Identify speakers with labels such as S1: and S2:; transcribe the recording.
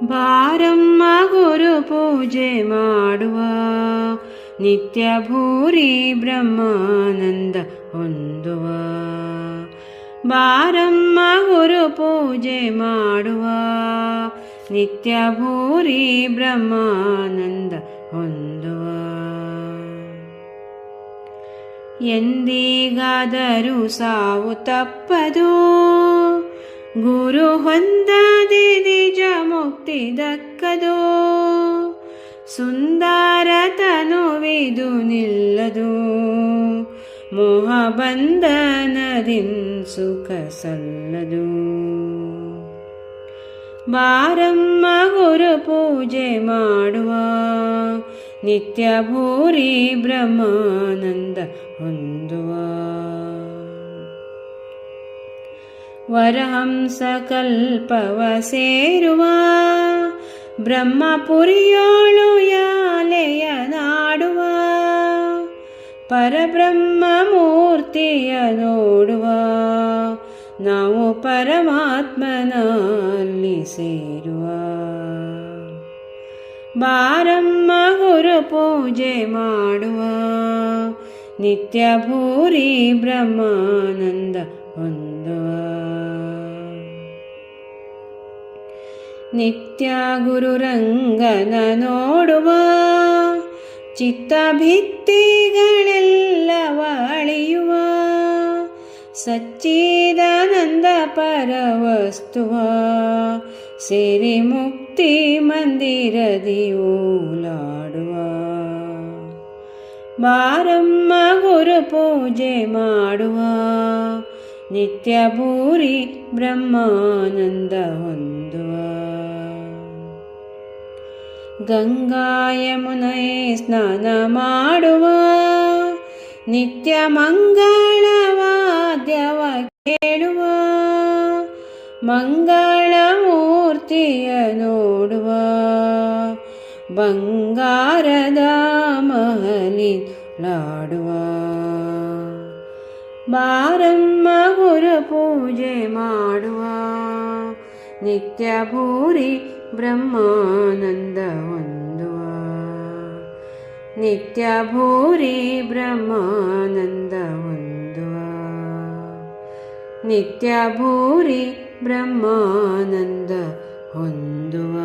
S1: ಬಾರಮ್ಮ ಗುರು ಪೂಜೆ ಮಾಡುವ, ನಿತ್ಯ ಭೂರಿ ಬ್ರಹ್ಮಾನಂದ ಹೊಂದುವ. ಬಾರಮ್ಮ ಗುರು ಪೂಜೆ ಮಾಡುವ, ನಿತ್ಯ ಭೂರಿ ಬ್ರಹ್ಮಾನಂದ ಹೊಂದುವ. ಎಂದಿಗಾದರೂ ಸಾವು ತಪ್ಪದು, ಗುರು ಹೊಂದದೆ ನಿಜ ಮುಕ್ತಿ ದಕ್ಕದು. ಸುಂದರ ತನುವಿದು ನಿಲ್ಲದು, ಮೋಹ ಬಂಧನದಿನ್ ಸುಖ ಸಲ್ಲದು. ಬಾರಮ್ಮ ಗುರು ಪೂಜೆ ಮಾಡುವ, ನಿತ್ಯ ಭೂರಿ ಬ್ರಹ್ಮಾನಂದ ಹೊಂದುವ. ವರಹಂಸ ಕಲ್ಪವ ಸೇರುವ, ಬ್ರಹ್ಮಪುರಿಯೋಳು ಯಾಲೆಯ ನಾಡುವ. ಪರಬ್ರಹ್ಮ ಮೂರ್ತಿಯ ನೋಡುವ, ನಾವು ಪರಮಾತ್ಮನಲ್ಲಿ ಸೇರುವ. ಬಾರಮ್ಮ ಗುರು ಪೂಜೆ ಮಾಡುವ, ನಿತ್ಯ ಭೂರಿ ಬ್ರಹ್ಮಾನಂದ ಹೊಂದುವ. ನಿತ್ಯ ಗುರುರಂಗನ ನೋಡುವ, ಚಿತ್ತ ಭಿತ್ತಿಗಳೆಲ್ಲವ ಅಳಿಯುವ. ಸಚ್ಚಿದಾನಂದ ಪರವಸ್ತುವ, ಸೇರಿ ಮುಕ್ತಿ ಮಂದಿರದಿ ಓಲಾಡುವ. ಬಾರಮ್ಮ ಗುರು ಪೂಜೆ ಮಾಡುವ, ನಿತ್ಯ ಭೂರಿ ಬ್ರಹ್ಮಾನಂದ ಹೊಂದುವ. ಗಂಗಾ ಯಮುನೆಯೇ ಸ್ನಾನ ಮಾಡುವ, ನಿತ್ಯ ಮಂಗಳವಾದ್ಯವ ಕೇಳುವ. ಮಂಗಳ ಮೂರ್ತಿಯ ನೋಡುವ, ಬಂಗಾರದ ಮಹಲಿಲಾಡುವ. ಬಾರಮ್ಮ ಗುರು ಪೂಜೆ ಮಾಡುವ, ನಿತ್ಯ ಭೂರಿ ಬ್ರಹ್ಮಾನಂದ ಹೊಂದುವ. ನಿತ್ಯ ಭೂರಿ ಬ್ರಹ್ಮಾನಂದ ಹೊಂದುವ. ನಿತ್ಯ ಭೂರಿ ಬ್ರಹ್ಮಾನಂದ ಹೊಂದುವ.